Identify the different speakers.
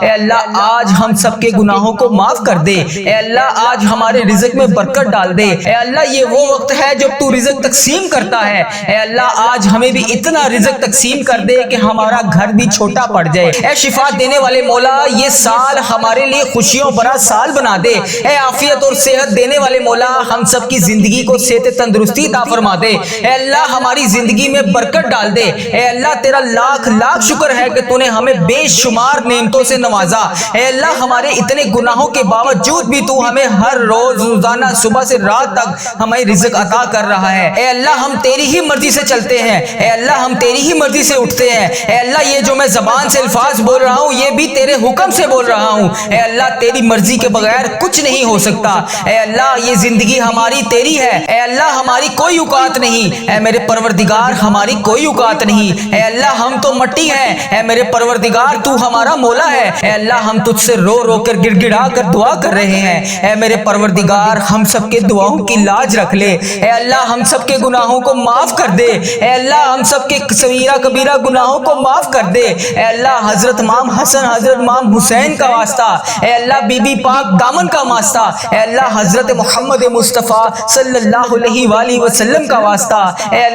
Speaker 1: اے اللہ آج ہم سب کے گناہوں کو معاف کر دے، اے اللہ آج ہمارے رزق میں برکت ڈال دے، اے اللہ یہ وہ وقت ہے جب تو رزق تقسیم کرتا ہے، اے اللہ آج ہمیں بھی اتنا رزق تقسیم کر دے کہ ہمارا گھر بھی چھوٹا پڑ جائے، اے شفا دینے والے مولا یہ سال ہمارے لیے خوشیوں بھرا سال بنا دے، اے عافیت اور صحت دینے والے مولا ہم سب کی زندگی کو صحت تندرستی عطا فرما دے، اے اللہ ہماری زندگی میں برکت ڈال دے، اے اللہ تیرا لاکھ لاکھ شکر ہے کہ تو نے ہمیں بے شمار نعمتوں سے نوازا، اے اللہ ہمارے اتنے گناہوں کے باوجود بھی تو ہمیں ہر روز روزانہ صبح سے رات تک ہمیں رزق عطا کر رہا ہے، اے اللہ ہم تیری ہی مرضی سے چلتے ہیں، اے اللہ ہم تیری ہی مرضی سے اٹھتے ہیں، اے اللہ یہ جو میں زبان سے الفاظ بول رہا ہوں یہ بھی تیرے حکم سے بول رہا ہوں، اے اللہ تیری مرضی کے بغیر کچھ نہیں ہو سکتا، اے اللہ یہ زندگی ہماری تیری ہے، اے اللہ ہماری کوئی اوقات نہیں، اے میرے پروردگار ہماری کوئی اوقات نہیں، اے اللہ ہم تو مٹی ہیں، اے میرے پروردگار تو ہمارا مولا ہے، اے اللہ ہم تجھ سے رو رو کر گڑ گڑا کر دعا کر رہے ہیں، اے میرے پروردگار ہم سب کے دعاؤں کی لاج رکھ لے، اے اللہ ہم سب کے گناہوں کو معاف کر دے، اے اللہ ہم سب کے صغیرہ کبیرہ گناہوں کو معاف کر دے، اے اللہ حضرت امام حسن حضرت امام حسین کا واسطہ، اے اللہ بی بی پاک دامن کا واسطہ، اے اللہ حضرت محمد مصطفیٰ صلی اللہ علیہ وآلہ وسلم کا واسطہ، اے اللہ